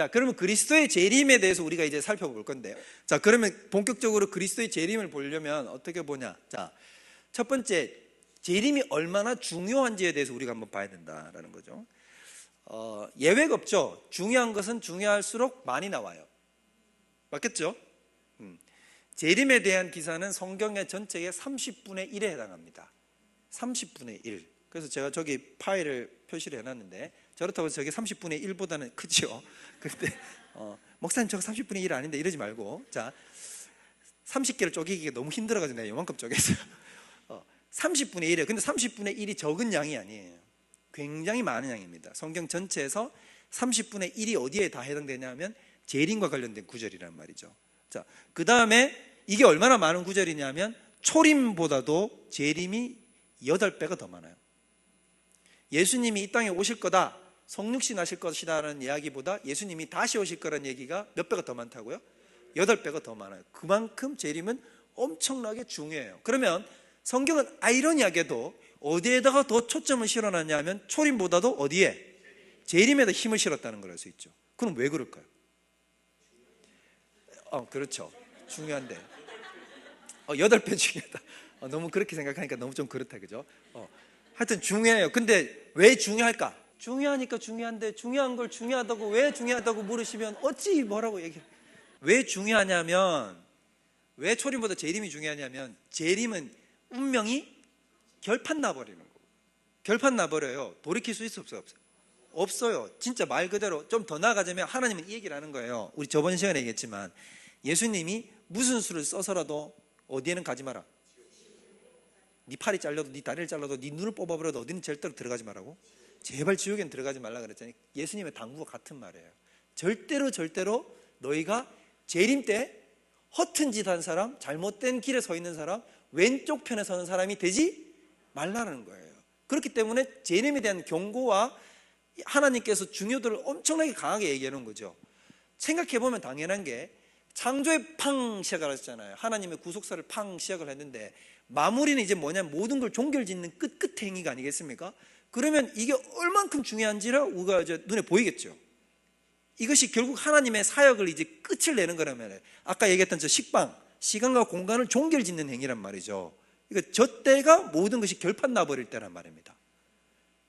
자, 그러면 그리스도의 재림에 대해서 우리가 이제 살펴볼 건데요. 자, 그러면 본격적으로 그리스도의 재림을 보려면 어떻게 보냐? 자, 첫 번째, 재림이 얼마나 중요한지에 대해서 우리가 한번 봐야 된다라는 거죠. 예외가 없죠. 중요한 것은 중요할수록 많이 나와요. 맞겠죠? 재림에 대한 기사는 성경의 전체의 30분의 1에 해당합니다. 30분의 1. 그래서 제가 저기 파일을 표시를 해놨는데, 저렇다고 해서 저게 30분의 1보다는 크죠. 근데 목사님 저거 30분의 1 아닌데 이러지 말고, 자, 30개를 쪼개기가 너무 힘들어가지고 내가 요만큼 쪼갰어요. 30분의 1이에요. 근데 30분의 1이 적은 양이 아니에요. 굉장히 많은 양입니다. 성경 전체에서 30분의 1이 어디에 다 해당되냐면 재림과 관련된 구절이란 말이죠. 자, 그 다음에 이게 얼마나 많은 구절이냐면 초림보다도 재림이 8배가 더 많아요. 예수님이 이 땅에 오실 거다, 성육신 하실 것이다라는 이야기보다 예수님이 다시 오실 거라는 얘기가 몇 배가 더 많다고요? 8배가 더 많아요. 그만큼 재림은 엄청나게 중요해요. 그러면 성경은 아이러니하게도 어디에다가 더 초점을 실어놨냐면 초림보다도 어디에? 재림에다 힘을 실었다는 걸 알 수 있죠. 그럼 왜 그럴까요? 그렇죠. 중요한데 8배 중요하다. 너무 그렇게 생각하니까 너무 좀 그렇다, 그죠? 하여튼 중요해요. 근데 왜 중요할까? 중요하니까 중요한데 중요한 걸 중요하다고, 왜 중요하다고 물으시면 어찌 뭐라고 얘기해요. 왜 중요하냐면, 왜 초림보다 재림이 중요하냐면 재림은 운명이 결판 나버리는 거고, 결판 나버려요. 돌이킬 수 있어 없어요? 없어요. 진짜 말 그대로 좀 더 나아가자면 하나님은 이 얘기를 하는 거예요. 우리 저번 시간에 얘기했지만 예수님이 무슨 수를 써서라도 어디에는 가지 마라. 네 팔이 잘려도, 네 다리를 잘라도, 네 눈을 뽑아버려도 어디는 절대로 들어가지 말라고. 제발 지옥엔 들어가지 말라 그랬잖아요. 예수님의 당부가 같은 말이에요. 절대로 너희가 재림 때 허튼 짓 한 사람, 잘못된 길에 서 있는 사람, 왼쪽 편에 서는 사람이 되지 말라는 거예요. 그렇기 때문에 재림에 대한 경고와 하나님께서 중요도를 엄청나게 강하게 얘기하는 거죠. 생각해보면 당연한 게 창조의 팡 시작을 하셨잖아요. 하나님의 구속사를 팡 시작을 했는데 마무리는 이제 뭐냐면 모든 걸 종결짓는 끝 행위가 아니겠습니까? 그러면 이게 얼만큼 중요한지를 우리가 이제 눈에 보이겠죠. 이것이 결국 하나님의 사역을 이제 끝을 내는 거라면, 아까 얘기했던 저 식빵, 시간과 공간을 종결짓는 행위란 말이죠. 그러니까 저 때가 모든 것이 결판 나버릴 때란 말입니다.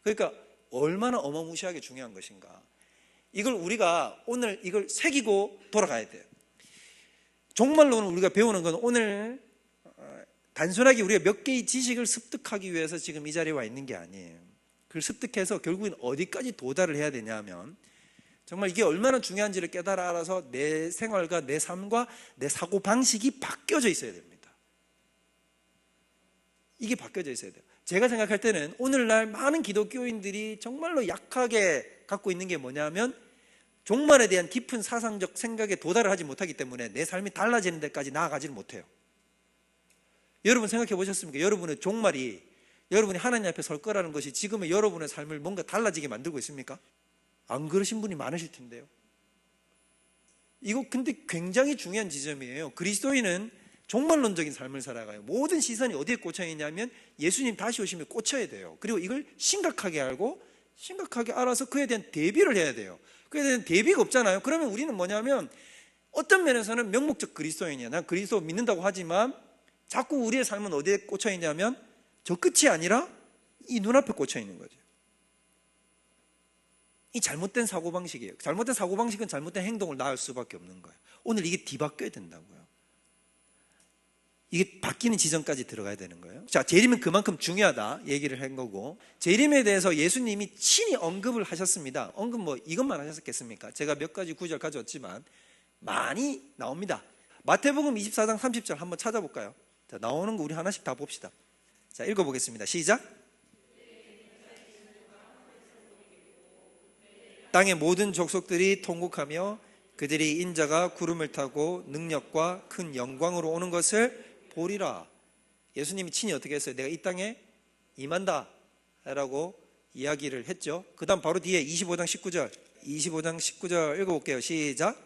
그러니까 얼마나 어마무시하게 중요한 것인가. 이걸 우리가 오늘 이걸 새기고 돌아가야 돼요. 정말로는 우리가 배우는 건 오늘 단순하게 우리가 몇 개의 지식을 습득하기 위해서 지금 이 자리에 와 있는 게 아니에요. 그걸 습득해서 결국엔 어디까지 도달을 해야 되냐면 정말 이게 얼마나 중요한지를 깨달아 알아서 내 생활과 내 삶과 내 사고방식이 바뀌어져 있어야 됩니다. 이게 바뀌어져 있어야 돼요. 제가 생각할 때는 오늘날 많은 기독교인들이 정말로 약하게 갖고 있는 게 뭐냐면 종말에 대한 깊은 사상적 생각에 도달을 하지 못하기 때문에 내 삶이 달라지는 데까지 나아가지를 못해요. 여러분 생각해 보셨습니까? 여러분의 종말이, 여러분이 하나님 앞에 설 거라는 것이 지금의 여러분의 삶을 뭔가 달라지게 만들고 있습니까? 안 그러신 분이 많으실 텐데요. 이거 근데 굉장히 중요한 지점이에요. 그리스도인은 종말론적인 삶을 살아가요. 모든 시선이 어디에 꽂혀 있냐면 예수님 다시 오시면 꽂혀야 돼요. 그리고 이걸 심각하게 알고 심각하게 알아서 그에 대한 대비를 해야 돼요. 그에 대한 대비가 없잖아요. 그러면 우리는 뭐냐면 어떤 면에서는 명목적 그리스도인이야. 난 그리스도 믿는다고 하지만 자꾸 우리의 삶은 어디에 꽂혀 있냐면 저 끝이 아니라 이 눈앞에 꽂혀 있는 거죠. 이 잘못된 사고방식이에요. 잘못된 사고방식은 잘못된 행동을 낳을 수밖에 없는 거예요. 오늘 이게 뒤바뀌어야 된다고요. 이게 바뀌는 지점까지 들어가야 되는 거예요. 자, 재림은 그만큼 중요하다 얘기를 한 거고, 재림에 대해서 예수님이 친히 언급을 하셨습니다. 언급 뭐 이것만 하셨겠습니까? 제가 몇 가지 구절 가져왔지만 많이 나옵니다. 마태복음 24장 30절 한번 찾아볼까요? 자, 나오는 거 우리 하나씩 다 봅시다. 자, 읽어보겠습니다. 시작. 땅의 모든 족속들이 통곡하며 그들이 인자가 구름을 타고 능력과 큰 영광으로 오는 것을 보리라. 예수님이 친히 어떻게 했어요? 내가 이 땅에 임한다 라고 이야기를 했죠. 그 다음 바로 뒤에 25장 19절 읽어볼게요. 시작.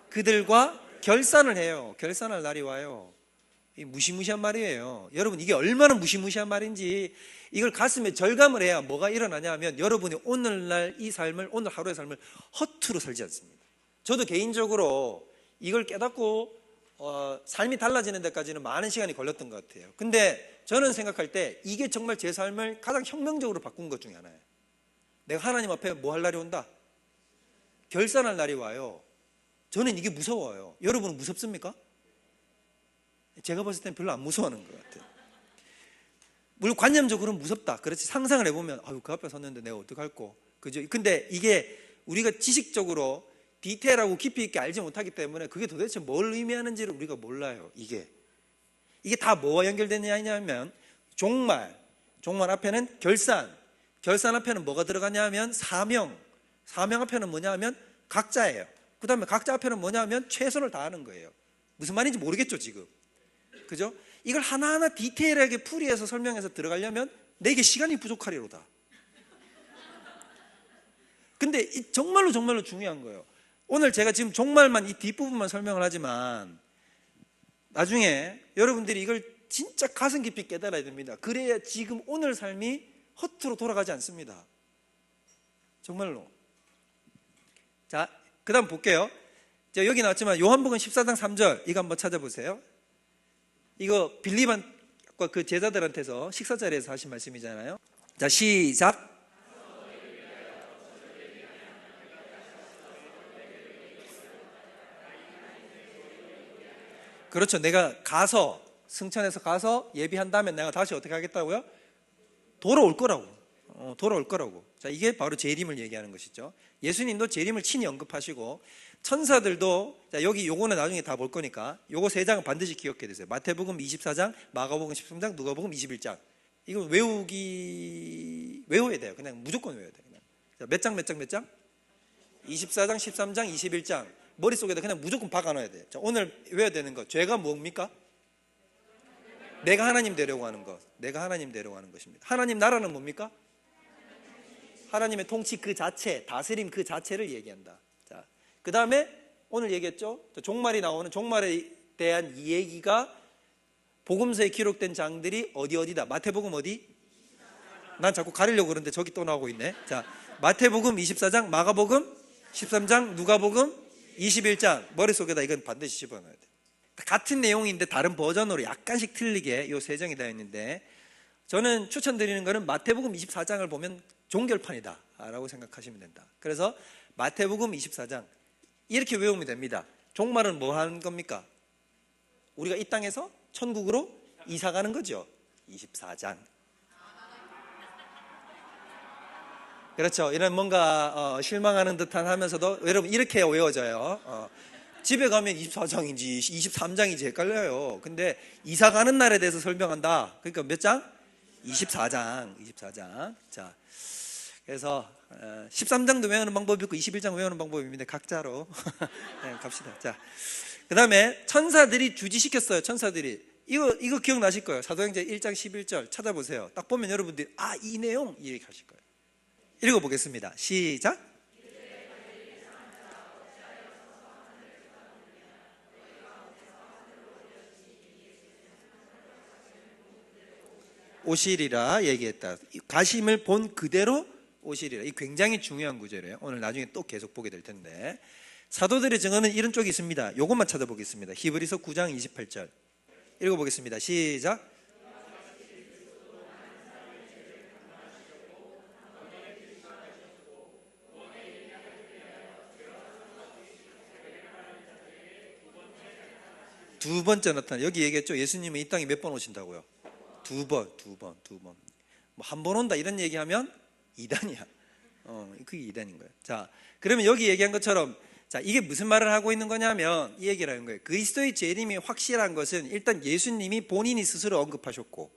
그들과 결산을 해요. 결산할 날이 와요. 이 무시무시한 말이에요. 여러분, 이게 얼마나 무시무시한 말인지 이걸 가슴에 절감을 해야 뭐가 일어나냐 하면 여러분이 오늘날 이 삶을, 오늘 하루의 삶을 허투루 살지 않습니다. 저도 개인적으로 이걸 깨닫고 삶이 달라지는 데까지는 많은 시간이 걸렸던 것 같아요. 근데 저는 생각할 때 이게 정말 제 삶을 가장 혁명적으로 바꾼 것 중에 하나예요. 내가 하나님 앞에 뭐 할 날이 온다? 결산할 날이 와요. 저는 이게 무서워요. 여러분은 무섭습니까? 제가 봤을 땐 별로 안 무서워하는 것 같아요. 물론 관념적으로는 무섭다. 그렇지, 상상을 해보면 아유, 그 앞에 섰는데 내가 어떡할꼬, 그죠? 근데 이게 우리가 지식적으로 디테일하고 깊이 있게 알지 못하기 때문에 그게 도대체 뭘 의미하는지를 우리가 몰라요. 이게 다 뭐와 연결되느냐 하면 종말 앞에는 결산 앞에는 뭐가 들어가냐 하면 사명 앞에는 뭐냐 하면 각자예요. 그 다음에 각자 앞에는 뭐냐 하면 최선을 다하는 거예요. 무슨 말인지 모르겠죠 지금, 그죠? 이걸 하나하나 디테일하게 풀이해서 설명해서 들어가려면 내게 시간이 부족하리로다. 근데 정말로 중요한 거예요. 오늘 제가 지금 종말만 이 뒷부분만 설명을 하지만 나중에 여러분들이 이걸 진짜 가슴 깊이 깨달아야 됩니다. 그래야 지금 오늘 삶이 허투루 돌아가지 않습니다. 정말로. 자, 그 다음 볼게요. 자, 여기 나왔지만 요한복음 14장 3절 이거 한번 찾아보세요. 이거 빌립과 그 제자들한테서 식사 자리에서 하신 말씀이잖아요. 자, 시작. 그렇죠. 내가 가서 승천해서 가서 예비한 다음에 내가 다시 어떻게 하겠다고요? 돌아올 거라고. 자, 이게 바로 재림을 얘기하는 것이죠. 예수님도 재림을 친히 언급하시고 천사들도, 자, 여기 요거는 나중에 다 볼 거니까 요거 세 장은 반드시 기억해 두세요. 마태복음 24장, 마가복음 13장, 누가복음 21장. 이거 외워야 돼요. 그냥 무조건 외워야 돼요. 그냥. 자, 몇 장? 24장, 13장, 21장. 머릿속에다 그냥 무조건 박아놔야 돼요. 자, 오늘 외워야 되는 거. 죄가 뭡니까? 내가 하나님 되려고 하는 것. 내가 하나님 되려고 하는 것입니다. 하나님 나라는 뭡니까? 하나님의 통치 그 자체, 다스림 그 자체를 얘기한다. 자, 그 다음에 오늘 얘기했죠. 종말이 나오는, 종말에 대한 이 얘기가 복음서에 기록된 장들이 어디다. 마태복음 어디? 난 자꾸 가리려고 그러는데 저기 또 나오고 있네. 자, 마태복음 24장, 마가복음 13장, 누가복음 21장. 머릿속에다 이건 반드시 집어넣어야 돼. 같은 내용인데 다른 버전으로 약간씩 틀리게 이 세 장이 되어 있는데, 저는 추천드리는 거는 마태복음 24장을 보면 종결판이다 라고 생각하시면 된다. 그래서 마태복음 24장 이렇게 외우면 됩니다. 종말은 뭐 하는 겁니까? 우리가 이 땅에서 천국으로 이사 가는 거죠. 24장. 그렇죠. 이런 뭔가 실망하는 듯한 하면서도 여러분 이렇게 외워져요. 집에 가면 24장인지 23장인지 헷갈려요. 근데 이사 가는 날에 대해서 설명한다. 그러니까 몇 장? 24장. 자, 그래서 13장도 외우는 방법이 있고 21장 외우는 방법입니다. 각자로. 네, 갑시다. 자, 그 다음에 천사들이 주지시켰어요. 천사들이 이거 기억나실 거예요. 사도행전 1장 11절 찾아보세요. 딱 보면 여러분들이 이 내용 이렇게 하실 거예요. 읽어보겠습니다. 시작. 오시리라 얘기했다. 가심을 본 그대로 오시리라. 이 굉장히 중요한 구절이에요. 오늘 나중에 또 계속 보게 될 텐데, 사도들의 증언은 이런 쪽이 있습니다. 이것만 찾아보겠습니다. 히브리서 9장 28절 읽어보겠습니다. 시작. 두 번째 나타나. 여기 얘기했죠. 예수님은 이 땅에 몇 번 오신다고요? 두 번. 뭐 한 번 온다 이런 얘기하면 이단이야. 그게 이단인 거예요. 자, 그러면 여기 얘기한 것처럼, 자, 이게 무슨 말을 하고 있는 거냐면 이 얘기를 하는 거예요. 그리스도의 재림이 확실한 것은 일단 예수님이 본인이 스스로 언급하셨고,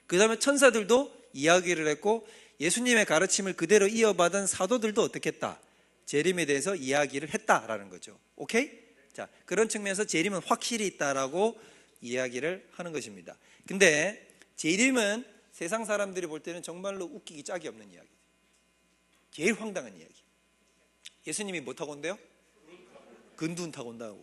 그 다음에 천사들도 이야기를 했고, 예수님의 가르침을 그대로 이어받은 사도들도 어떻게 했다? 재림에 대해서 이야기를 했다라는 거죠. 오케이? 자, 그런 측면에서 재림은 확실히 있다라고 이야기를 하는 것입니다. 근데 재림은 세상 사람들이 볼 때는 정말로 웃기기 짝이 없는 이야기, 제일 황당한 이야기. 예수님이 뭐 타고 온대요? 근두운 타고 온다고.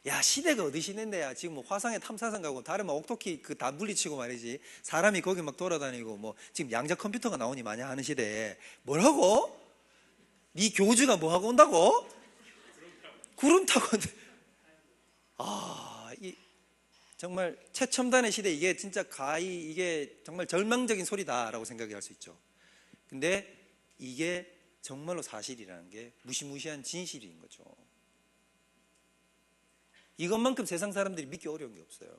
야, 시대가 어디 시대인데야. 지금 뭐 화성에 탐사선 가고 다른 뭐 옥토키 그 다 물리치고 말이지. 사람이 거기 막 돌아다니고 뭐 지금 양자 컴퓨터가 나오니 마냥 하는 시대에 뭐라고? 네 교주가 뭐 하고 온다고? 구름 타고. 정말 최첨단의 시대, 이게 진짜 가히 이게 정말 절망적인 소리다라고 생각할 수 있죠. 근데 이게 정말로 사실이라는 게 무시무시한 진실인 거죠. 이것만큼 세상 사람들이 믿기 어려운 게 없어요.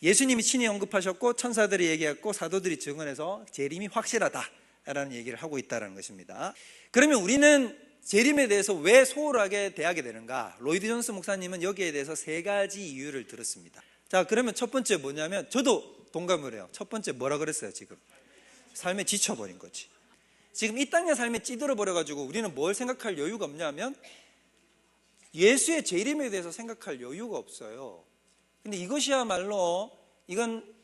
예수님이 친히 언급하셨고 천사들이 얘기했고 사도들이 증언해서 재림이 확실하다라는 얘기를 하고 있다는 것입니다. 그러면 우리는 재림에 대해서 왜 소홀하게 대하게 되는가? 로이드 존스 목사님은 여기에 대해서 3가지 이유를 들었습니다. 자, 그러면 첫 번째 뭐냐면, 저도 동감을 해요. 첫 번째 뭐라 그랬어요? 지금 삶에 지쳐버린 거지. 지금 이 땅의 삶에 찌들어 버려가지고 우리는 뭘 생각할 여유가 없냐면 예수의 재림에 대해서 생각할 여유가 없어요. 근데 이것이야말로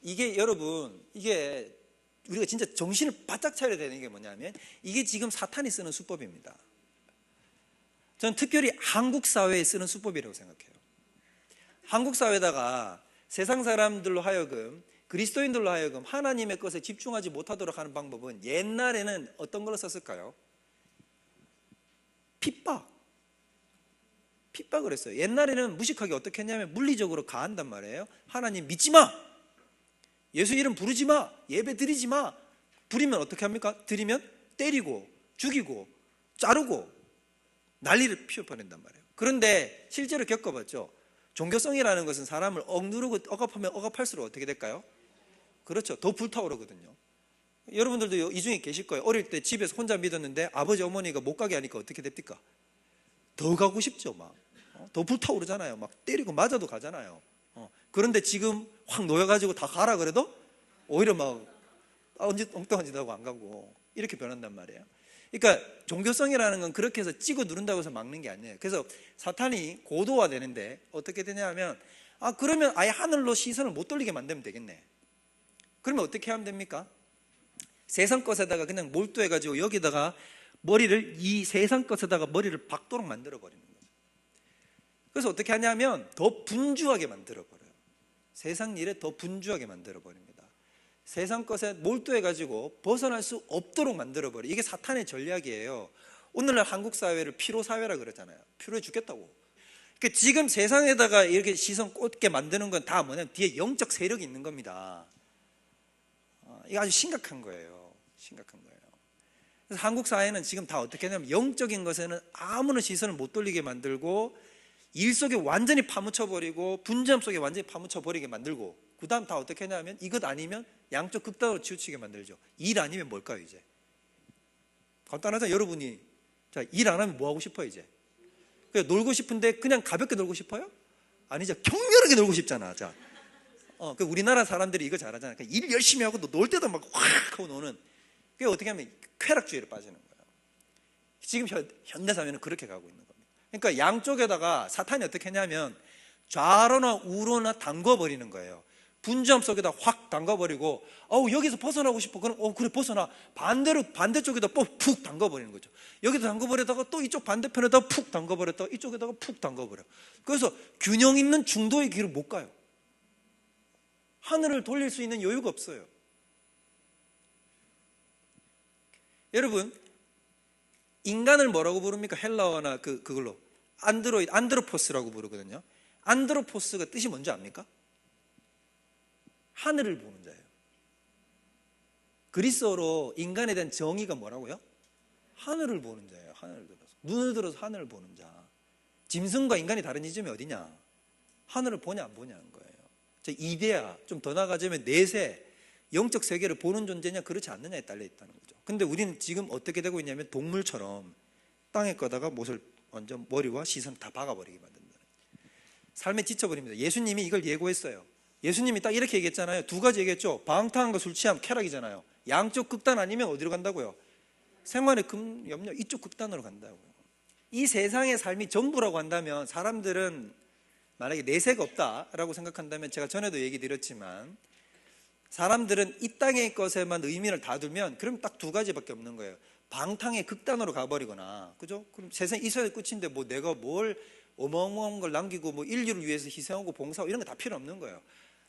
이게 여러분, 이게 우리가 진짜 정신을 바짝 차려야 되는 게 뭐냐면 이게 지금 사탄이 쓰는 수법입니다. 저는 특별히 한국 사회에 쓰는 수법이라고 생각해요. 한국 사회에다가 세상 사람들로 하여금, 그리스도인들로 하여금 하나님의 것에 집중하지 못하도록 하는 방법은 옛날에는 어떤 걸로 썼을까요? 핍박을 했어요. 옛날에는 무식하게 어떻게 했냐면 물리적으로 가한단 말이에요. 하나님 믿지 마, 예수 이름 부르지 마, 예배 드리지 마. 부리면 어떻게 합니까? 드리면 때리고 죽이고 자르고 난리를 피워버린단 말이에요. 그런데 실제로 겪어봤죠. 종교성이라는 것은 사람을 억누르고 억압하면 억압할수록 어떻게 될까요? 그렇죠. 더 불타오르거든요. 여러분들도 이 중에 계실 거예요. 어릴 때 집에서 혼자 믿었는데 아버지 어머니가 못 가게 하니까 어떻게 됩니까? 더 가고 싶죠. 막 더 불타오르잖아요. 막 때리고 맞아도 가잖아요. 그런데 지금 확 놓여가지고 다 가라 그래도 오히려 막 언제 엉뚱한 짓 하고 안 가고 이렇게 변한단 말이에요. 그러니까 종교성이라는 건 그렇게 해서 찍어 누른다고 해서 막는 게 아니에요. 그래서 사탄이 고도화되는데 어떻게 되냐면 그러면 아예 하늘로 시선을 못 돌리게 만들면 되겠네. 그러면 어떻게 하면 됩니까? 세상 것에다가 그냥 몰두해가지고 여기다가 이 세상 것에다가 머리를 박도록 만들어버리는 거예요. 그래서 어떻게 하냐면 더 분주하게 만들어버려요. 세상 일에 더 분주하게 만들어버립니다. 세상 것에 몰두해가지고 벗어날 수 없도록 만들어버려요. 이게 사탄의 전략이에요. 오늘날 한국 사회를 피로사회라 그러잖아요. 피로해 죽겠다고. 그러니까 지금 세상에다가 이렇게 시선 꽂게 만드는 건 다 뭐냐면 뒤에 영적 세력이 있는 겁니다. 이거 아주 심각한 거예요. 심각한 거예요. 그래서 한국 사회는 지금 다 어떻게 하냐면 영적인 것에는 아무런 시선을 못 돌리게 만들고 일 속에 완전히 파묻혀버리고 분점 속에 완전히 파묻혀버리게 만들고 그 다음 다 어떻게 하냐면 이것 아니면 양쪽 극단으로 치우치게 만들죠. 일 아니면 뭘까요 이제? 간단하잖아요. 여러분이 일 안 하면 뭐 하고 싶어요 이제? 그냥 놀고 싶은데 그냥 가볍게 놀고 싶어요? 아니죠. 격렬하게 놀고 싶잖아. 우리나라 사람들이 이거 잘하잖아요. 일 열심히 하고 놀 때도 막 확 하고 노는. 그게 어떻게 하면 쾌락주의로 빠지는 거예요. 지금 현대사회는 그렇게 가고 있는 겁니다. 그러니까 양쪽에다가 사탄이 어떻게 했냐면 좌로나 우로나 담궈버리는 거예요. 분주함 속에다 확 담가버리고 여기서 벗어나고 싶어. 그럼 그래 벗어나. 반대쪽에다 푹 담가버리는 거죠. 여기다 담가버리다가 또 이쪽 반대편에다 푹 담가버렸다가 이쪽에다가 푹 담가버려요. 그래서 균형 있는 중도의 길을 못 가요. 하늘을 돌릴 수 있는 여유가 없어요. 여러분, 인간을 뭐라고 부릅니까? 헬라어나 그걸로 안드로포스라고 부르거든요. 안드로포스가 뜻이 뭔지 압니까? 하늘을 보는 자예요. 그리스어로 인간에 대한 정의가 뭐라고요? 하늘을 보는 자예요. 하늘을 들어서 눈을 들어서 하늘을 보는 자. 짐승과 인간이 다른 지점이 어디냐? 하늘을 보냐 안 보냐는 거예요. 이데아, 좀 더 나아가자면 내세, 영적 세계를 보는 존재냐 그렇지 않느냐에 딸려 있다는 거죠. 근데 우리는 지금 어떻게 되고 있냐면 동물처럼 땅에 거다가 못을 완전 머리와 시선 다 박아버리게 만든다는 거예요. 삶에 지쳐버립니다. 예수님이 이걸 예고했어요. 예수님이 딱 이렇게 얘기했잖아요. 2가지 얘기했죠. 방탕함과 술 취함, 쾌락이잖아요. 양쪽 극단 아니면 어디로 간다고요? 생활의 염려 이쪽 극단으로 간다고요. 이 세상의 삶이 전부라고 한다면 사람들은 만약에 내세가 없다라고 생각한다면 제가 전에도 얘기 드렸지만 사람들은 이 땅의 것에만 의미를 다 두면 그럼 딱 2가지밖에 없는 거예요. 방탕의 극단으로 가버리거나, 그죠? 그럼 세상 이 세상의 끝인데 뭐 내가 뭘 어마어마한 걸 남기고 뭐 인류를 위해서 희생하고 봉사하고 이런 거 다 필요 없는 거예요.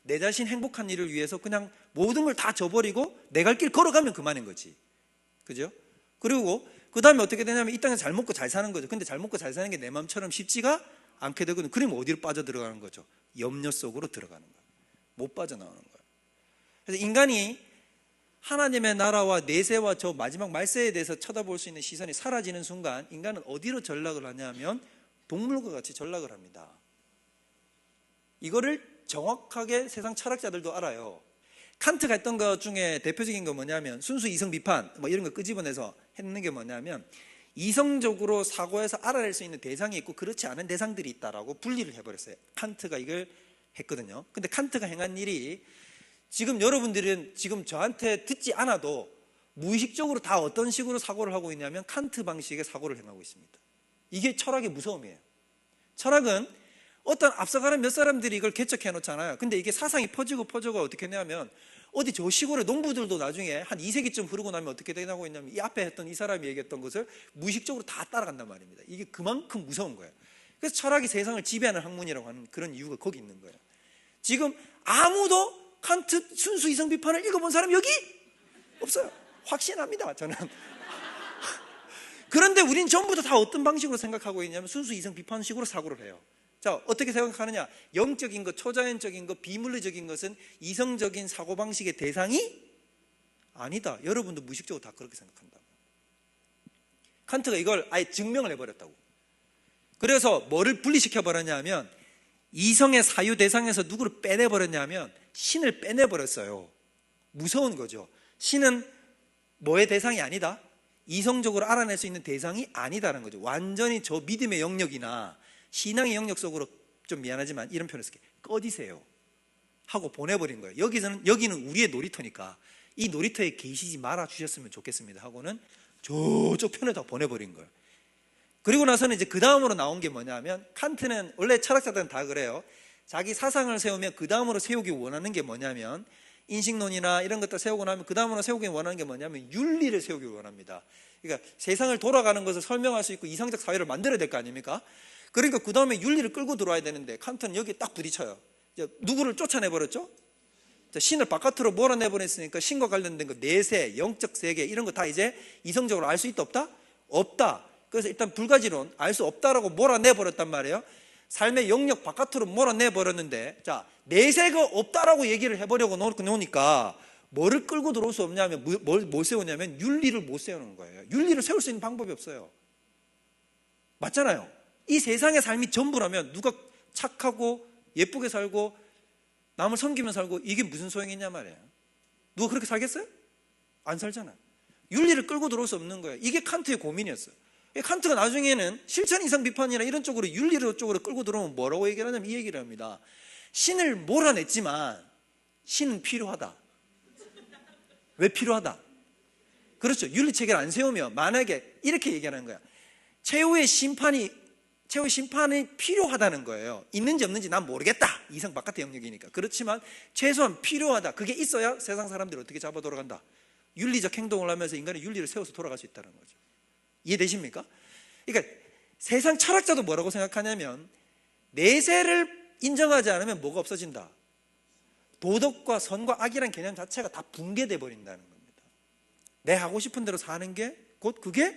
내 자신 행복한 일을 위해서 그냥 모든 걸 다 줘버리고 내 갈 길 걸어가면 그만인 거지. 그죠? 그리고 그 다음에 어떻게 되냐면 이 땅에서 잘 먹고 잘 사는 거죠. 근데 잘 먹고 잘 사는 게 내 마음처럼 쉽지가 않게 되거든요. 그러면 어디로 빠져들어가는 거죠? 염려 속으로 들어가는 거예요. 못 빠져나오는 거예요. 그래서 인간이 하나님의 나라와 내세와 저 마지막 말세에 대해서 쳐다볼 수 있는 시선이 사라지는 순간 인간은 어디로 전락을 하냐면 동물과 같이 전락을 합니다. 이거를 정확하게 세상 철학자들도 알아요. 칸트가 했던 것 중에 대표적인 거 뭐냐면 순수 이성 비판 뭐 이런 거 끄집어내서 했는 게 뭐냐면 이성적으로 사고해서 알아낼 수 있는 대상이 있고 그렇지 않은 대상들이 있다라고 분리를 해버렸어요. 칸트가 이걸 했거든요. 근데 칸트가 행한 일이 지금 여러분들은 지금 저한테 듣지 않아도 무의식적으로 다 어떤 식으로 사고를 하고 있냐면 칸트 방식의 사고를 행하고 있습니다. 이게 철학의 무서움이에요. 철학은 어떤 앞서가는 몇 사람들이 이걸 개척해 놓잖아요. 근데 이게 사상이 퍼지고 어떻게 되냐면 어디 저 시골의 농부들도 나중에 한 2세기쯤 흐르고 나면 어떻게 되냐고 있냐면 이 앞에 했던 이 사람이 얘기했던 것을 무의식적으로 다 따라간단 말입니다. 이게 그만큼 무서운 거예요. 그래서 철학이 세상을 지배하는 학문이라고 하는 그런 이유가 거기 있는 거예요. 지금 아무도 칸트 순수 이성 비판을 읽어본 사람이 여기 없어요. 확신합니다, 저는. 그런데 우린 전부 다 어떤 방식으로 생각하고 있냐면 순수 이성 비판식으로 사고를 해요. 자, 어떻게 생각하느냐? 영적인 것, 초자연적인 것, 비물리적인 것은 이성적인 사고방식의 대상이 아니다. 여러분도 무의식적으로 다 그렇게 생각한다. 칸트가 이걸 아예 증명을 해버렸다고. 그래서 뭐를 분리시켜버렸냐면 이성의 사유 대상에서 누구를 빼내버렸냐면 신을 빼내버렸어요. 무서운 거죠. 신은 뭐의 대상이 아니다? 이성적으로 알아낼 수 있는 대상이 아니다라는 거죠. 완전히 저 믿음의 영역이나 신앙의 영역 속으로, 좀 미안하지만 이런 표현을 쓸게요. 꺼지세요 하고 보내버린 거예요. 여기는 우리의 놀이터니까 이 놀이터에 계시지 말아 주셨으면 좋겠습니다 하고는 저쪽 편에다 보내버린 거예요. 그리고 나서는 이제 그 다음으로 나온 게 뭐냐면 칸트는 원래 철학자들은 다 그래요. 자기 사상을 세우면 그 다음으로 세우기 원하는 게 뭐냐면 인식론이나 이런 것들 세우고 나면 그 다음으로 세우기 원하는 게 뭐냐면 윤리를 세우기 원합니다. 그러니까 세상을 돌아가는 것을 설명할 수 있고 이상적 사회를 만들어야 될 거 아닙니까? 그러니까 그 다음에 윤리를 끌고 들어와야 되는데 칸트는 여기에 딱 부딪혀요. 누구를 쫓아내버렸죠? 신을 바깥으로 몰아내버렸으니까 신과 관련된 거 내세, 영적 세계 이런 거 다 이제 이성적으로 알 수 있다 없다? 없다. 그래서 일단 불가지론 알 수 없다라고 몰아내버렸단 말이에요. 삶의 영역 바깥으로 몰아내버렸는데 자 내세가 없다라고 얘기를 해보려고 놓으니까 뭐를 끌고 들어올 수 없냐면 뭘 세우냐면 윤리를 못 세우는 거예요. 윤리를 세울 수 있는 방법이 없어요. 맞잖아요. 이 세상의 삶이 전부라면 누가 착하고 예쁘게 살고 남을 섬기며 살고 이게 무슨 소용이냐 말이에요. 누가 그렇게 살겠어요? 안 살잖아요. 윤리를 끌고 들어올 수 없는 거예요. 이게 칸트의 고민이었어요. 칸트가 나중에는 실천 이성 비판이나 이런 쪽으로 윤리로 쪽으로 끌고 들어오면 뭐라고 얘기를 하냐면 이 얘기를 합니다. 신을 몰아냈지만 신은 필요하다. 왜 필요하다? 그렇죠. 윤리 체계를 안 세우면 만약에 이렇게 얘기하는 거야. 최후의 심판이 필요하다는 거예요. 있는지 없는지 난 모르겠다. 이성 바깥의 영역이니까. 그렇지만 최소한 필요하다. 그게 있어야 세상 사람들이 어떻게 잡아 돌아간다. 윤리적 행동을 하면서 인간의 윤리를 세워서 돌아갈 수 있다는 거죠. 이해되십니까? 그러니까 세상 철학자도 뭐라고 생각하냐면 내세를 인정하지 않으면 뭐가 없어진다? 도덕과 선과 악이라는 개념 자체가 다 붕괴돼 버린다는 겁니다. 내 하고 싶은 대로 사는 게 곧 그게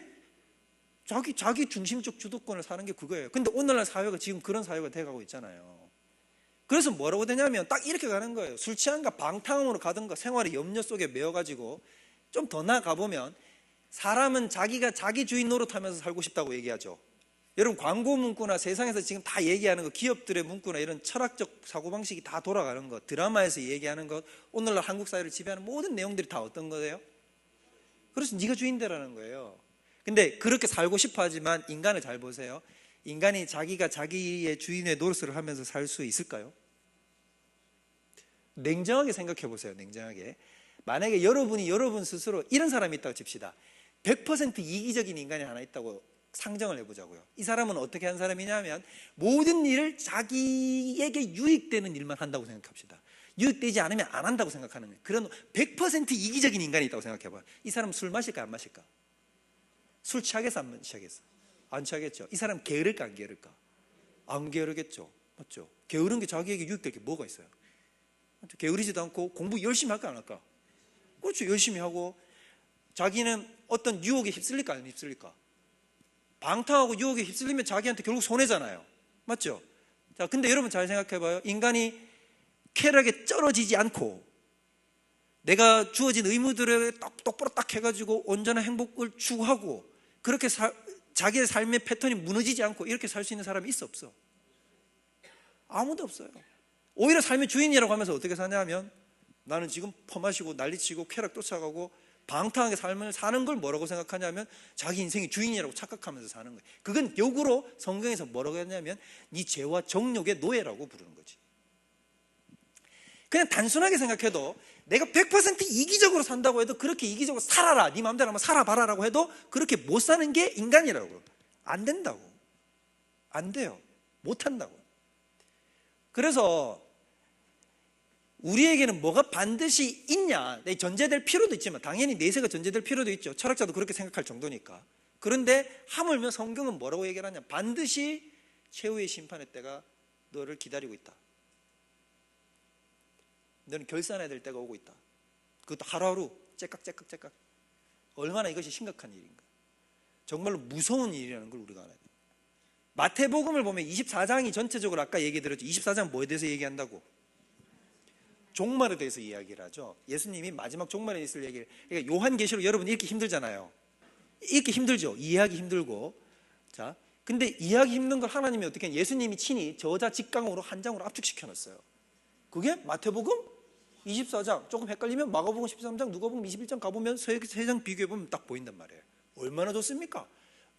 자기 중심적 주도권을 사는 게 그거예요. 근데 오늘날 사회가 지금 그런 사회가 돼가고 있잖아요. 그래서 뭐라고 되냐면 딱 이렇게 가는 거예요. 술 취한가 방탕으로 가든가 생활의 염려 속에 매여가지고 좀 더 나아가 보면 사람은 자기가 자기 주인 노릇하면서 살고 싶다고 얘기하죠. 여러분 광고 문구나 세상에서 지금 다 얘기하는 거 기업들의 문구나 이런 철학적 사고방식이 다 돌아가는 것, 드라마에서 얘기하는 것, 오늘날 한국 사회를 지배하는 모든 내용들이 다 어떤 거예요? 그래서 네가 주인되라는 거예요. 근데 그렇게 살고 싶어 하지만 인간을 잘 보세요. 인간이 자기가 자기의 주인의 노릇을 하면서 살 수 있을까요? 냉정하게 생각해 보세요. 냉정하게. 만약에 여러분이 여러분 스스로 이런 사람이 있다고 칩시다. 100% 이기적인 인간이 하나 있다고 상정을 해보자고요. 이 사람은 어떻게 한 사람이냐면 모든 일을 자기에게 유익되는 일만 한다고 생각합시다. 유익되지 않으면 안 한다고 생각하는 거예요. 그런 100% 이기적인 인간이 있다고 생각해봐요. 이 사람 술 마실까 안 마실까? 술 취하겠어 안 취하겠어? 안 취하겠죠. 이 사람 게으를까 안 게으를까? 안 게으르겠죠. 맞죠? 게으른 게 자기에게 유익될 게 뭐가 있어요? 맞죠? 게으르지도 않고 공부 열심히 할까 안 할까? 그렇죠. 열심히 하고 자기는 어떤 유혹에 휩쓸릴까 안 휩쓸릴까? 방탕하고 유혹에 휩쓸리면 자기한테 결국 손해잖아요. 맞죠? 자, 근데 여러분 잘 생각해봐요. 인간이 쾌락에 쩔어지지 않고 내가 주어진 의무들을 똑바로 딱 해가지고 온전한 행복을 추구하고 그렇게 자기의 삶의 패턴이 무너지지 않고 이렇게 살 수 있는 사람이 있어 없어? 아무도 없어요. 오히려 삶의 주인이라고 하면서 어떻게 사냐 하면 나는 지금 퍼마시고 난리치고 쾌락 쫓아가고 방탕하게 삶을 사는 걸 뭐라고 생각하냐면 자기 인생의 주인이라고 착각하면서 사는 거예요. 그건 역으로 성경에서 뭐라고 했냐면 네 죄와 정욕의 노예라고 부르는 거지. 그냥 단순하게 생각해도 내가 100% 이기적으로 산다고 해도 그렇게 이기적으로 살아라, 네 마음대로 한번 살아봐라라고 해도 그렇게 못 사는 게 인간이라고. 안 된다고. 안 돼요. 못 한다고. 그래서 우리에게는 뭐가 반드시 있냐, 전제될 필요도 있지만 당연히 내세가 전제될 필요도 있죠. 철학자도 그렇게 생각할 정도니까. 그런데 하물며 성경은 뭐라고 얘기를 하냐, 반드시 최후의 심판의 때가 너를 기다리고 있다. 너는 결산해야 될 때가 오고 있다. 그것도 하루하루 째깍째깍째깍. 얼마나 이것이 심각한 일인가. 정말로 무서운 일이라는 걸 우리가 알아야 돼요. 마태복음을 보면 24장이 전체적으로 아까 얘기 들었죠. 24장 뭐에 대해서 얘기한다고? 종말에 대해서 이야기를 하죠. 예수님이 마지막 종말에 있을 얘기를. 그러니까 요한계시록 여러분 읽기 힘들잖아요. 읽기 힘들죠. 이해하기 힘들고. 자, 근데 이해하기 힘든 걸 하나님이 어떻게 했냐, 예수님이 친히 저자 직강으로 한 장으로 압축시켜 놨어요. 그게 마태복음 24장. 조금 헷갈리면 마가복음 13장, 누가복음 21장 가보면 세 장 비교해보면 딱 보인단 말이에요. 얼마나 좋습니까?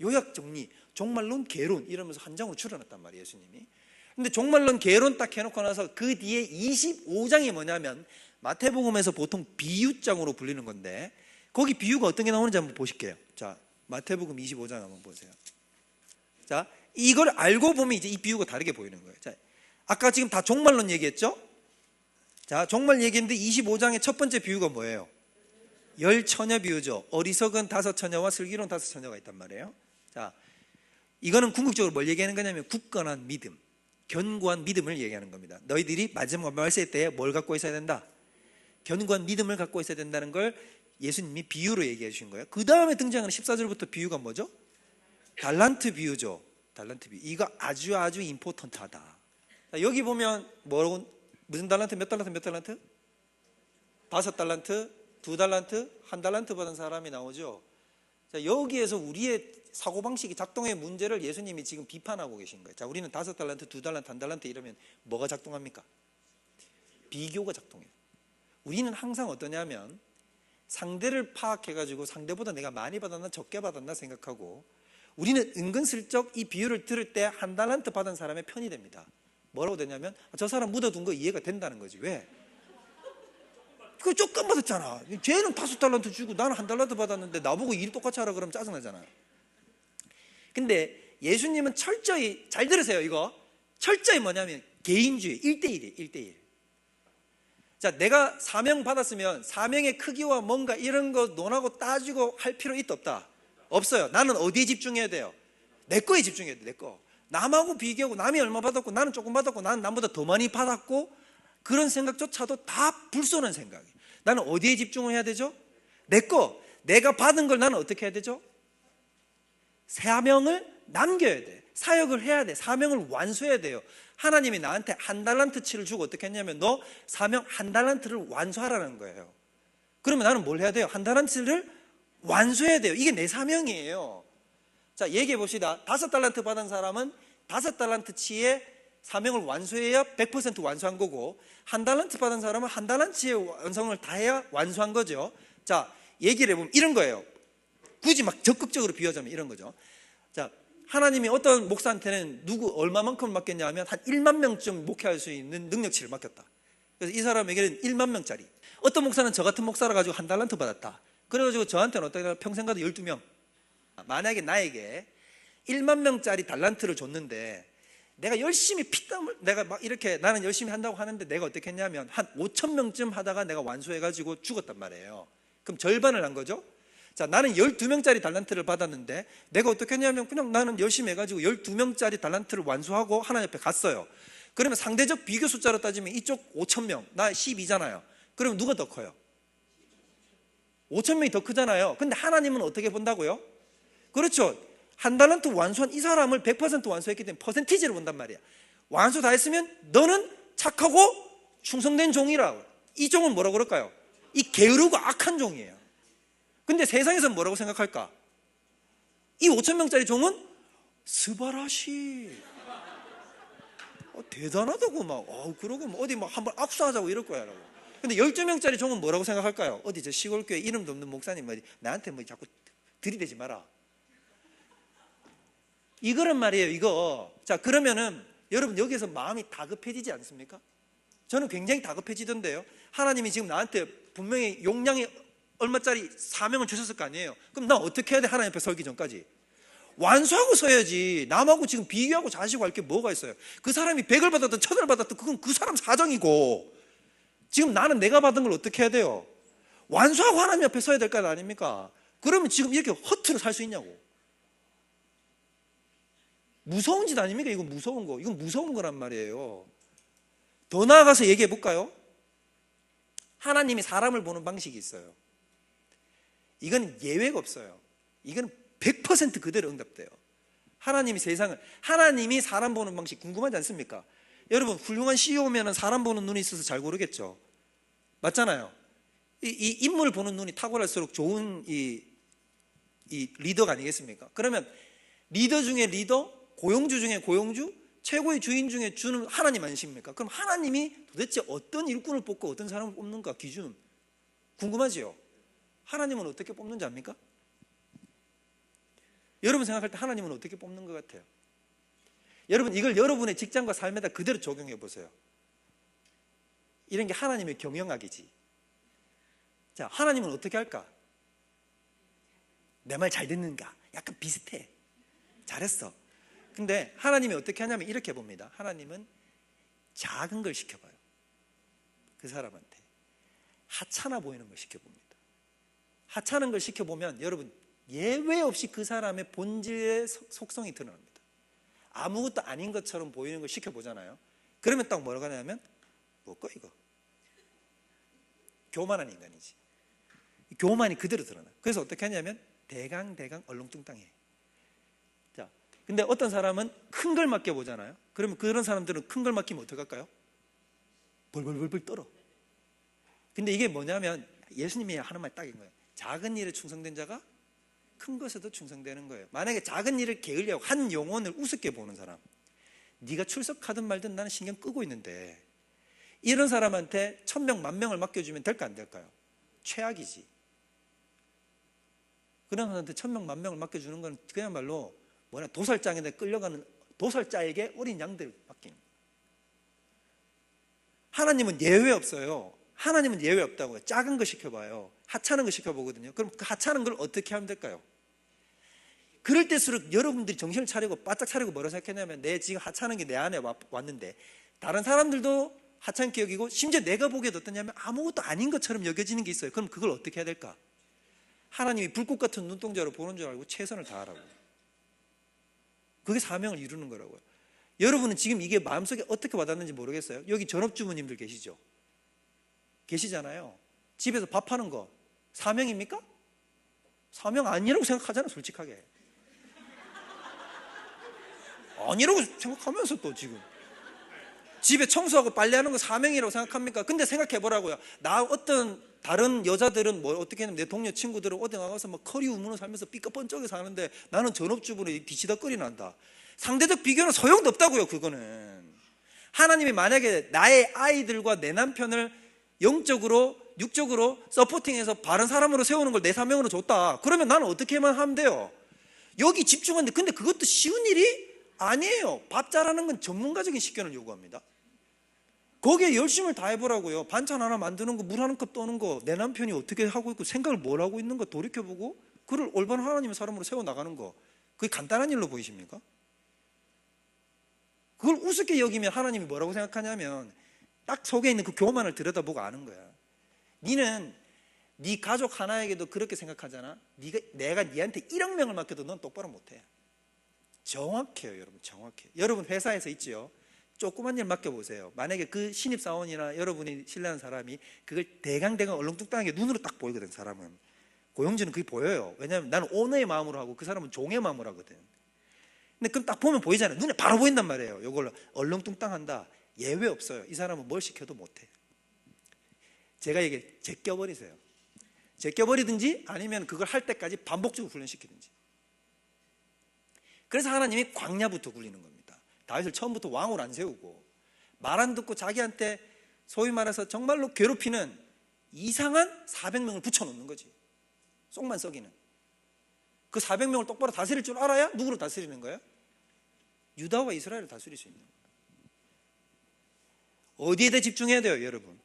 요약 정리, 종말론, 계론 이러면서 한 장으로 줄여놨단 말이에요, 예수님이. 근데 종말론, 계론 딱 해놓고 나서 그 뒤에 25장이 뭐냐면 마태복음에서 보통 비유장으로 불리는 건데 거기 비유가 어떤 게 나오는지 한번 보실게요. 자, 마태복음 25장 한번 보세요. 자, 이걸 알고 보면 이제 이 비유가 다르게 보이는 거예요. 자, 아까 지금 다 종말론 얘기했죠? 자, 종말 얘기인데 25장의 첫 번째 비유가 뭐예요? 열 처녀 비유죠. 어리석은 5 처녀와 슬기로운 5 처녀가 있단 말이에요. 자, 이거는 궁극적으로 뭘 얘기하는 거냐면 굳건한 믿음, 견고한 믿음을 얘기하는 겁니다. 너희들이 마지막 말세 때에 뭘 갖고 있어야 된다? 견고한 믿음을 갖고 있어야 된다는 걸 예수님이 비유로 얘기해 주신 거예요. 그 다음에 등장하는 14절부터 비유가 뭐죠? 달란트 비유죠. 달란트 비유. 이거 아주 임포턴트하다. 여기 보면 뭐라고, 무슨 달란트, 몇 달란트, 몇 달란트? 5달란트, 2달란트, 1달란트 받은 사람이 나오죠. 자, 여기에서 우리의 사고방식이 작동의 문제를 예수님이 지금 비판하고 계신 거예요. 자, 우리는 5달란트, 2달란트, 1달란트 이러면 뭐가 작동합니까? 비교가 작동해요. 우리는 항상 어떠냐면 상대를 파악해가지고 상대보다 내가 많이 받았나 적게 받았나 생각하고 우리는 은근슬쩍 이 비유를 들을 때 1달란트 받은 사람의 편이 됩니다. 뭐라고 되냐면 저 사람 묻어둔 거 이해가 된다는 거지. 왜? 그거 조금 받았잖아. 쟤는 5달란트 주고 나는 1달란트 받았는데 나보고 일 똑같이 하라 그러면 짜증나잖아요. 근데 예수님은 철저히, 잘 들으세요 이거, 철저히 뭐냐면 개인주의, 1대1이에요. 1대1. 자, 내가 사명 받았으면 사명의 크기와 뭔가 이런 거 논하고 따지고 할 필요 있다 없다? 없어요. 나는 어디에 집중해야 돼요? 내 거에 집중해야 돼. 내 거. 남하고 비교하고 남이 얼마 받았고 나는 조금 받았고 나는 남보다 더 많이 받았고 그런 생각조차도 다 불쏘는 생각이에요. 나는 어디에 집중을 해야 되죠? 내 거. 내가 받은 걸 나는 어떻게 해야 되죠? 사명을 남겨야 돼. 사역을 해야 돼. 사명을 완수해야 돼요. 하나님이 나한테 1달란트치를 주고 어떻게 했냐면 너 사명 1달란트를 완수하라는 거예요. 그러면 나는 뭘 해야 돼요? 1달란트를 완수해야 돼요. 이게 내 사명이에요. 자, 얘기해 봅시다. 5달란트 받은 사람은 5달란트치의 사명을 완수해야 100% 완수한 거고 1달란트 받은 사람은 1달란트의 완성을 다 해야 완수한 거죠. 자, 얘기를 해보면 이런 거예요. 굳이 막 적극적으로 비유하자면 이런 거죠. 자, 하나님이 어떤 목사한테는 누구 얼마만큼 맡겼냐 하면 한 1만 명쯤 목회할 수 있는 능력치를 맡겼다. 그래서 이 사람에게는 1만 명짜리. 어떤 목사는 저 같은 목사라 가지고 1달란트 받았다. 그래가지고 저한테는 어떻게 평생 가도 12명. 만약에 나에게 1만 명짜리 달란트를 줬는데 내가 열심히 피땀을, 내가 막 이렇게 나는 열심히 한다고 하는데 내가 어떻게 했냐면 한 5천 명쯤 하다가 내가 완수해가지고 죽었단 말이에요. 그럼 절반을 한 거죠. 자, 나는 12명짜리 달란트를 받았는데 내가 어떻게 했냐면 그냥 나는 열심히 해가지고 12명짜리 달란트를 완수하고 하나님 앞에 갔어요. 그러면 상대적 비교 숫자로 따지면 이쪽 5,000명, 나 12잖아요. 그러면 누가 더 커요? 5,000명이 더 크잖아요. 근데 하나님은 어떻게 본다고요? 그렇죠. 한 달란트 완수한 이 사람을 100% 완수했기 때문에 퍼센티지를 본단 말이야. 완수 다 했으면 너는 착하고 충성된 종이라고. 이 종은 뭐라고 그럴까요? 이 게으르고 악한 종이에요. 근데 세상에서는 뭐라고 생각할까? 이 5,000명짜리 종은 스바라시, 대단하다고 막 그러고 뭐 어디 막 한번 압수하자고 이럴 거야 라고. 근데 12명짜리 종은 뭐라고 생각할까요? 어디 저 시골교회 이름도 없는 목사님 나한테 뭐 자꾸 들이대지 마라, 이거란 말이에요. 이거. 자, 그러면은 여러분 여기에서 마음이 다급해지지 않습니까? 저는 굉장히 다급해지던데요. 하나님이 지금 나한테 분명히 용량이 얼마짜리 사명을 주셨을 거 아니에요. 그럼 나 어떻게 해야 돼? 하나님 앞에 설기 전까지 완수하고 서야지. 남하고 지금 비교하고 자시고 할 게 뭐가 있어요? 그 사람이 100을 받았든 1000을 받았든 그건 그 사람 사정이고, 지금 나는 내가 받은 걸 어떻게 해야 돼요? 완수하고 하나님 앞에 서야 될 거 아닙니까? 그러면 지금 이렇게 허투루 살 수 있냐고. 무서운 짓 아닙니까? 이건 무서운 거. 이건 무서운 거란 말이에요. 더 나아가서 얘기해 볼까요? 하나님이 사람을 보는 방식이 있어요. 이건 예외가 없어요. 이건 100% 그대로 응답돼요. 하나님이 사람 보는 방식 궁금하지 않습니까? 여러분, 훌륭한 CEO면 사람 보는 눈이 있어서 잘 고르겠죠. 맞잖아요. 이 인물 보는 눈이 탁월할수록 좋은 이 리더가 아니겠습니까? 그러면 리더 중에 리더, 고용주 중에 고용주, 최고의 주인 중에 주는 하나님 아니십니까? 그럼 하나님이 도대체 어떤 일꾼을 뽑고 어떤 사람을 뽑는가 기준 궁금하지요? 하나님은 어떻게 뽑는지 압니까? 여러분 생각할 때 하나님은 어떻게 뽑는 것 같아요? 여러분, 이걸 여러분의 직장과 삶에다 그대로 적용해 보세요. 이런 게 하나님의 경영학이지. 자, 하나님은 어떻게 할까? 내 말 잘 듣는가? 약간 비슷해. 잘했어. 근데 하나님이 어떻게 하냐면 이렇게 봅니다. 하나님은 작은 걸 시켜봐요. 그 사람한테 하찮아 보이는 걸 시켜봅니다. 하찮은 걸 시켜보면 여러분 예외 없이 그 사람의 본질의 속성이 드러납니다. 아무것도 아닌 것처럼 보이는 걸 시켜보잖아요. 그러면 딱 뭐라고 하냐면 뭐고 이거 교만한 인간이지. 교만이 그대로 드러나. 그래서 어떻게 하냐면 대강 얼렁뚱땅해. 자, 근데 어떤 사람은 큰 걸 맡겨보잖아요. 그러면 그런 사람들은 큰 걸 맡기면 어떡할까요? 벌벌벌벌 떨어. 근데 이게 뭐냐면 예수님이 하는 말이 딱인 거예요. 작은 일에 충성된 자가 큰 것에도 충성되는 거예요. 만약에 작은 일을 게을리하고 한 영혼을 우습게 보는 사람, 네가 출석하든 말든 나는 신경 끄고 있는데, 이런 사람한테 1000명, 10,000명을 맡겨주면 될까 안 될까요? 최악이지. 그런 사람한테 1000명, 10,000명을 맡겨주는 건 그야말로 도살장에 끌려가는 도살자에게 어린 양들 맡기는 거예요. 하나님은 예외 없어요. 하나님은 예외 없다고요. 작은 거 시켜봐요. 하찮은 거 시켜보거든요. 그럼 그 하찮은 걸 어떻게 하면 될까요? 그럴 때일수록 여러분들이 정신을 차리고 바짝 차리고 뭐라고 생각했냐면, 내 지금 하찮은 게 내 안에 왔는데 다른 사람들도 하찮게 여기고 심지어 내가 보기에도 어떠냐면 아무것도 아닌 것처럼 여겨지는 게 있어요. 그럼 그걸 어떻게 해야 될까? 하나님이 불꽃 같은 눈동자로 보는 줄 알고 최선을 다하라고. 그게 사명을 이루는 거라고요. 여러분은 지금 이게 마음속에 어떻게 와닿는지 모르겠어요. 여기 전업주부님들 계시죠? 계시잖아요. 집에서 밥하는 거 사명입니까? 사명 아니라고 생각하잖아, 솔직하게. 아니라고 생각하면서 또 지금 집에 청소하고 빨래하는 거 사명이라고 생각합니까? 근데 생각해 보라고요. 나 어떤 다른 여자들은 뭐 어떻게 하냐면 내 동료 친구들은 어디 나가서 막 커리 우문을 살면서 삐까뻔쩍이 사는데 나는 전업주부로 뒤치다꺼리 난다. 상대적 비교는 소용도 없다고요. 그거는 하나님이 만약에 나의 아이들과 내 남편을 영적으로 육적으로 서포팅해서 바른 사람으로 세우는 걸 내 사명으로 줬다. 그러면 나는 어떻게만 하면 돼요? 여기 집중하는데, 근데 그것도 쉬운 일이 아니에요. 밥 잘하는 건 전문가적인 식견을 요구합니다. 거기에 열심을 다해보라고요. 반찬 하나 만드는 거, 물 한 컵 떠는 거, 내 남편이 어떻게 하고 있고 생각을 뭘 하고 있는 거 돌이켜보고 그를 올바른 하나님의 사람으로 세워나가는 거, 그게 간단한 일로 보이십니까? 그걸 우습게 여기면 하나님이 뭐라고 생각하냐면 딱 속에 있는 그 교만을 들여다보고 아는 거야. 니는 네 가족 하나에게도 그렇게 생각하잖아. 내가 네한테 1억 명을 맡겨도 넌 똑바로 못해. 정확해요, 여러분. 정확해요. 여러분 회사에서 있지요. 조그만 일 맡겨보세요. 만약에 그 신입사원이나 여러분이 신뢰하는 사람이 그걸 대강대강 얼렁뚱땅하게 눈으로 딱 보이거든. 사람은 고용주는 그게 보여요. 왜냐하면 나는 오너의 마음으로 하고 그 사람은 종의 마음으로 하거든. 근데 그럼 딱 보면 보이잖아요. 눈에 바로 보인단 말이에요. 이걸로 얼렁뚱땅한다. 예외 없어요. 이 사람은 뭘 시켜도 못해. 제가 얘기해, 제껴버리세요. 제껴버리든지 아니면 그걸 할 때까지 반복적으로 훈련시키든지. 그래서 하나님이 광야부터 굴리는 겁니다. 다윗을 처음부터 왕으로 안 세우고 말 안 듣고 자기한테 소위 말해서 정말로 괴롭히는 이상한 400명을 붙여놓는 거지. 속만 썩이는. 그 400명을 똑바로 다스릴 줄 알아야 누구를 다스리는 거예요? 유다와 이스라엘을 다스릴 수 있는 거예요. 어디에 더 집중해야 돼요, 여러분?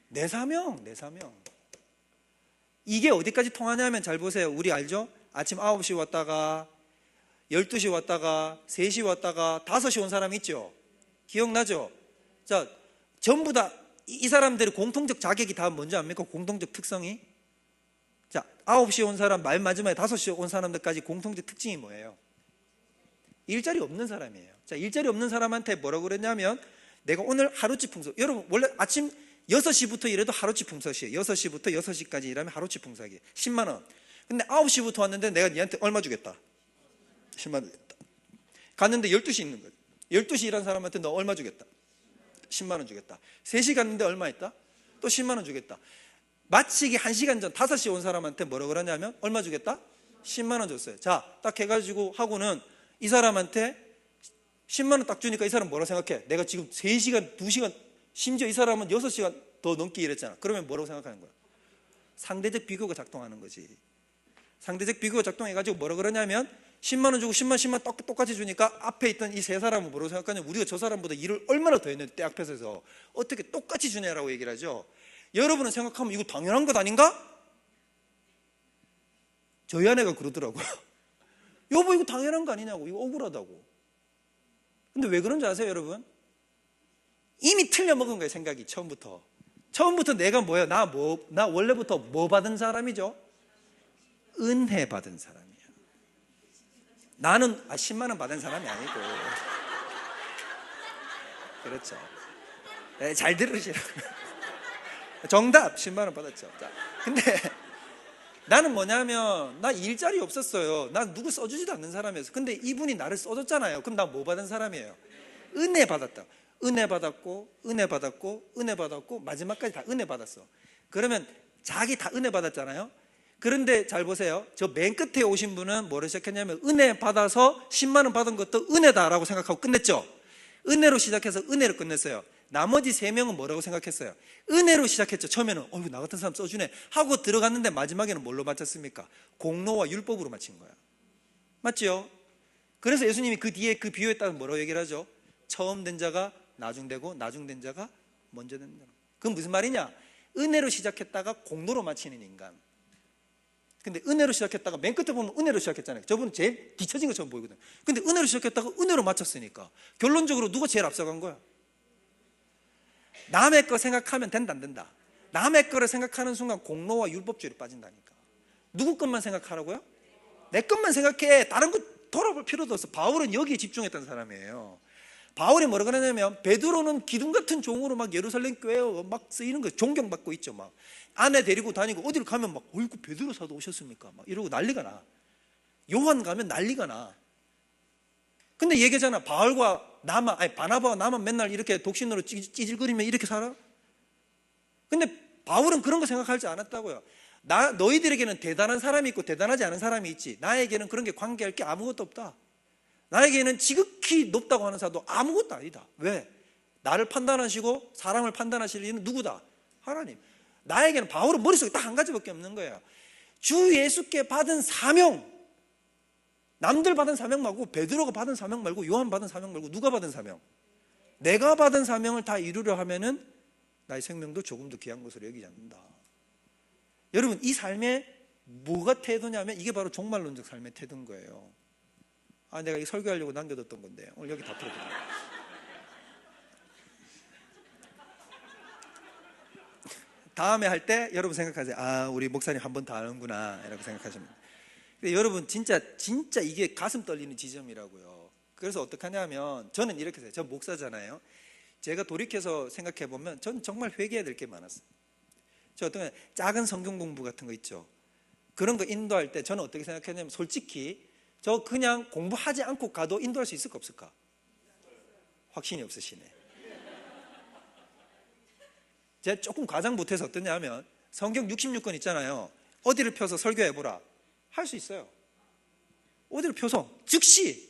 내 사명, 내 사명. 이게 어디까지 통하냐면 잘 보세요. 우리 알죠? 아침 9시 왔다가 12시 왔다가 3시 왔다가 5시 온 사람 있죠? 기억나죠? 자, 전부 다 이 사람들의 공통적 자격이 다 뭔지 압니까? 공통적 특성이? 자, 9시 온 사람, 말 마지막에 5시 온 사람들까지 공통적 특징이 뭐예요? 일자리 없는 사람이에요. 자, 일자리 없는 사람한테 뭐라고 그랬냐면 내가 오늘 하루치 풍속. 여러분 원래 아침 6시부터 일해도 하루치 풍속이에요. 6시부터 6시까지 일하면 하루치 풍속이에요. 10만 원. 근데 9시부터 왔는데 내가 니한테 얼마 주겠다? 10만 원 주겠다. 갔는데 12시 있는 거예요. 12시 일한 사람한테 너 얼마 주겠다? 10만 원 주겠다. 3시 갔는데 얼마 있다? 또 10만 원 주겠다. 마치기 1시간 전 5시 온 사람한테 뭐라고 그러냐면 얼마 주겠다? 10만 원 줬어요. 자, 딱 해가지고 하고는 이 사람한테 10만 원 딱 주니까 이 사람 뭐라고 생각해? 내가 지금 3시간, 2시간, 심지어 이 사람은 6시간 더 넘게 일했잖아. 그러면 뭐라고 생각하는 거야? 상대적 비교가 작동하는 거지. 상대적 비교가 작동해가지고 뭐라고 그러냐면 10만 원 주고 10만 똑같이 주니까 앞에 있던 이 세 사람은 뭐라고 생각하냐면 우리가 저 사람보다 일을 얼마나 더 했는데 때 앞에서 어떻게 똑같이 주냐라고 얘기를 하죠. 여러분은 생각하면 이거 당연한 것 아닌가? 저희 아내가 그러더라고요. 여보 이거 당연한 거 아니냐고. 이거 억울하다고. 근데 왜 그런지 아세요, 여러분? 이미 틀려먹은 거예요, 생각이. 처음부터 내가 뭐예요? 나 원래부터 뭐 받은 사람이죠? 은혜 받은 사람이야. 나는 10만 원 받은 사람이 아니고. 그렇죠. 네, 잘 들으시라고. 정답 10만 원 받았죠. 자, 근데 나는 뭐냐면 나 일자리 없었어요. 나 누구 써주지도 않는 사람이었어. 근데 이분이 나를 써줬잖아요. 그럼 나 뭐 받은 사람이에요? 은혜 받았다. 은혜 받았고 은혜 받았고 은혜 받았고 마지막까지 다 은혜 받았어. 그러면 자기 다 은혜 받았잖아요. 그런데 잘 보세요. 저 맨 끝에 오신 분은 뭐를 시작했냐면 은혜 받아서 10만 원 받은 것도 은혜다라고 생각하고 끝냈죠. 은혜로 시작해서 은혜로 끝냈어요. 나머지 3명은 뭐라고 생각했어요? 은혜로 시작했죠. 처음에는 나 같은 사람 써주네 하고 들어갔는데 마지막에는 뭘로 마쳤습니까? 공로와 율법으로 마친 거야. 맞죠? 그래서 예수님이 그 뒤에 그 비유에 따라 뭐라고 얘기를 하죠? 처음 된 자가 나중되고 나중된 자가 먼저 된다. 그건 무슨 말이냐? 은혜로 시작했다가 공로로 마치는 인간. 근데 은혜로 시작했다가 맨 끝에 보면 은혜로 시작했잖아요. 저분은 제일 뒤처진 것처럼 보이거든. 근데 은혜로 시작했다가 은혜로 마쳤으니까 결론적으로 누가 제일 앞서간 거야? 남의 거 생각하면 된다 안 된다? 남의 거를 생각하는 순간 공로와 율법주의로 빠진다니까. 누구 것만 생각하라고요? 내 것만 생각해. 다른 거 돌아볼 필요도 없어. 바울은 여기에 집중했던 사람이에요. 바울이 뭐라 그러냐면 베드로는 기둥 같은 종으로 막 예루살렘 교회에 막 쓰이는 거 존경받고 있죠. 막 아내 데리고 다니고 어디를 가면 막 어이구 베드로 사도 오셨습니까? 막 이러고 난리가 나. 요한 가면 난리가 나. 근데 얘기하잖아. 바나바와 나만 맨날 이렇게 독신으로 찌질거리며 이렇게 살아? 근데 바울은 그런 거 생각하지 않았다고요. 너희들에게는 대단한 사람이 있고 대단하지 않은 사람이 있지. 나에게는 그런 게 관계할 게 아무것도 없다. 나에게는 지극히 높다고 하는 사도 아무것도 아니다. 왜? 나를 판단하시고 사람을 판단하실 이는 누구다? 하나님. 나에게는 바울은 머릿속에 딱 한 가지밖에 없는 거예요. 주 예수께 받은 사명. 남들 받은 사명 말고 베드로가 받은 사명 말고 요한 받은 사명 말고 누가 받은 사명? 내가 받은 사명을 다 이루려 하면은 나의 생명도 조금 더 귀한 것으로 여기지 않는다. 여러분 이 삶의 뭐가 태도냐면 이게 바로 종말론적 삶의 태도인 거예요. 내가 이 설교하려고 남겨뒀던 건데 오늘 여기 다 풀어드릴게요. 다음에 할 때 여러분 생각하세요. 아, 우리 목사님 한 번 더 하는구나 이라고 생각하시면 돼요. 근데 여러분 진짜 이게 가슴 떨리는 지점이라고요. 그래서 어떡하냐면 저는 이렇게 해요. 저 목사잖아요. 제가 돌이켜서 생각해 보면 저는 정말 회개해야 될 게 많았어요. 저 어떤 작은 성경 공부 같은 거 있죠. 그런 거 인도할 때 저는 어떻게 생각했냐면 솔직히 저 그냥 공부하지 않고 가도 인도할 수 있을까 없을까? 확신이 없으시네. 제가 조금 과장 못해서 어떠냐면 성경 66권 있잖아요. 어디를 펴서 설교해보라. 할 수 있어요. 어디를 펴서 즉시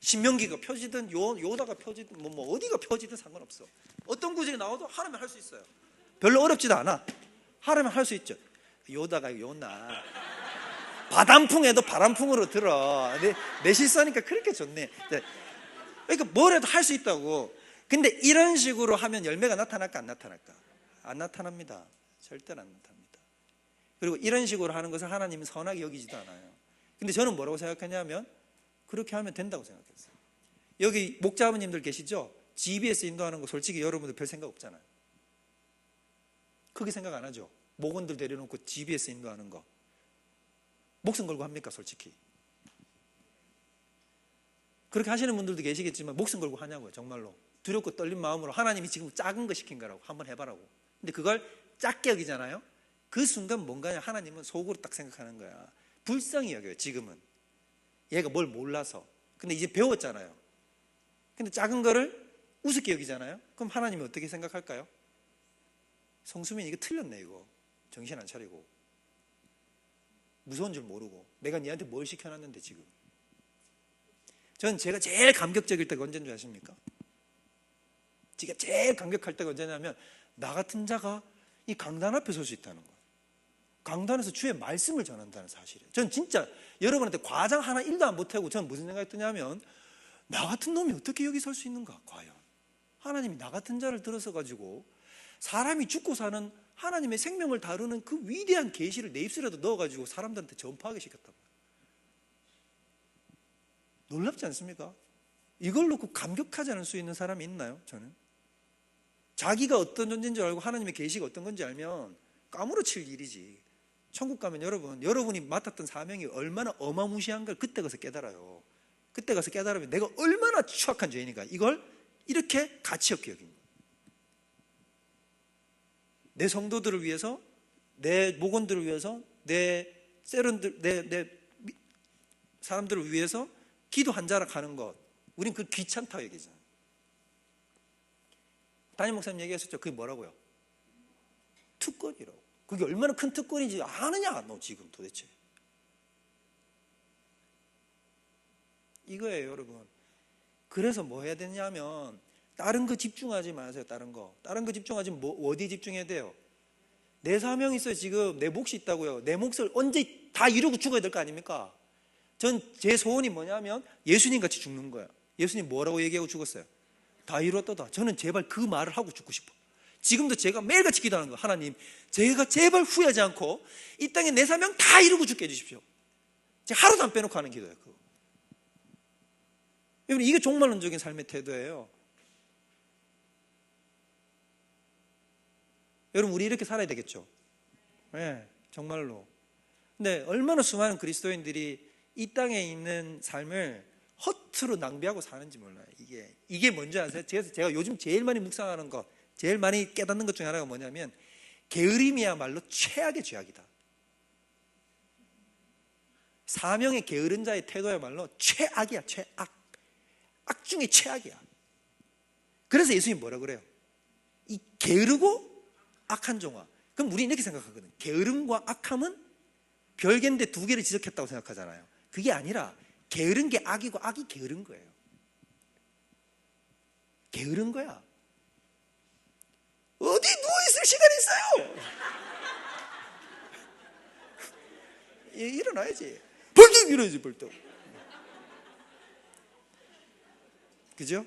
신명기가 펴지든 요다가 펴지든 뭐 어디가 펴지든 상관없어. 어떤 구절이 나와도 하라면 할 수 있어요. 별로 어렵지도 않아. 하라면 할 수 있죠. 요다가 요나 바람풍에도 바람풍으로 들어. 내 실수하니까 그렇게 좋네. 그러니까 뭘 해도 할 수 있다고. 근데 이런 식으로 하면 열매가 나타날까 안 나타날까? 안 나타납니다. 절대로 안 나타납니다. 그리고 이런 식으로 하는 것을 하나님은 선하게 여기지도 않아요. 근데 저는 뭐라고 생각했냐면 그렇게 하면 된다고 생각했어요. 여기 목자아버님들 계시죠? GBS 인도하는 거 솔직히 여러분들 별 생각 없잖아요. 크게 생각 안 하죠? 목원들 데려놓고 GBS 인도하는 거 목숨 걸고 합니까? 솔직히 그렇게 하시는 분들도 계시겠지만 목숨 걸고 하냐고요. 정말로 두렵고 떨린 마음으로 하나님이 지금 작은 거 시킨 거라고 한번 해봐라고. 근데 그걸 작게 여기잖아요. 그 순간 뭔가냐 하나님은 속으로 딱 생각하는 거야. 불쌍히 여겨요. 지금은 얘가 뭘 몰라서. 근데 이제 배웠잖아요. 근데 작은 거를 우습게 여기잖아요. 그럼 하나님이 어떻게 생각할까요? 성수민 이거 틀렸네. 이거 정신 안 차리고 무서운 줄 모르고 내가 니한테 뭘 시켜놨는데. 지금 전 제가 제일 감격적일 때가 언제인 줄 아십니까? 제가 제일 감격할 때가 언제냐면 나 같은 자가 이 강단 앞에 설 수 있다는 거예요. 강단에서 주의 말씀을 전한다는 사실이에요. 전 진짜 여러분한테 과장 하나 1도 안 보태고 저는 무슨 생각이 드냐면 나 같은 놈이 어떻게 여기 설 수 있는가. 과연 하나님이 나 같은 자를 들어서 가지고 사람이 죽고 사는 하나님의 생명을 다루는 그 위대한 계시를 내 입술에도 넣어가지고 사람들한테 전파하게 시켰다고요. 놀랍지 않습니까? 이걸 놓고 감격하지 않을 수 있는 사람이 있나요? 저는 자기가 어떤 존재인 줄 알고 하나님의 계시가 어떤 건지 알면 까무러칠 일이지. 천국 가면 여러분이 맡았던 사명이 얼마나 어마무시한 걸 그때 가서 깨달아요. 그때 가서 깨달으면 내가 얼마나 추악한 죄인인가. 이걸 이렇게 가치 없게 여긴 거예요. 내 성도들을 위해서, 내 목원들을 위해서, 내 세런들, 내 사람들을 위해서 기도 한 자락 하는 것, 우린 그 귀찮다고 얘기잖아요. 담임 목사님 얘기하셨죠? 그게 뭐라고요? 특권이라고. 그게 얼마나 큰 특권인지 아느냐 너 지금 도대체. 이거예요 여러분. 그래서 뭐 해야 되냐면 다른 거 집중하지 마세요. 다른 거 집중하지 어디 집중해야 돼요? 내 사명이 있어요. 지금 내 몫이 있다고요. 내 몫을 언제 다 이루고 죽어야 될 거 아닙니까? 전 제 소원이 뭐냐면 예수님 같이 죽는 거예요. 예수님 뭐라고 얘기하고 죽었어요? 다 이루었다. 저는 제발 그 말을 하고 죽고 싶어. 지금도 제가 매일같이 기도하는 거예요. 하나님, 제가 제발 후회하지 않고 이 땅에 내 사명 다 이루고 죽게 해주십시오. 제가 하루도 안 빼놓고 하는 기도예요. 그거. 여러분, 이게 종말론적인 삶의 태도예요. 여러분, 우리 이렇게 살아야 되겠죠? 네, 정말로. 근데 얼마나 수많은 그리스도인들이 이 땅에 있는 삶을 허투루 낭비하고 사는지 몰라요. 이게 뭔지 아세요? 제가 요즘 제일 많이 묵상하는 것, 제일 많이 깨닫는 것 중에 하나가 뭐냐면 게으름이야말로 최악의 죄악이다. 사명에 게으른 자의 태도야말로 최악이야. 최악. 악 중에 최악이야. 그래서 예수님이 뭐라 그래요? 이 게으르고 악한 종아. 그럼 우리는 이렇게 생각하거든. 게으름과 악함은 별개인데 두 개를 지적했다고 생각하잖아요. 그게 아니라 게으른 게 악이고 악이 게으른 거예요. 게으른 거야. 어디 누워있을 시간이 있어요? 일어나야지. 벌떡 일어나야지. 벌떡. 그죠?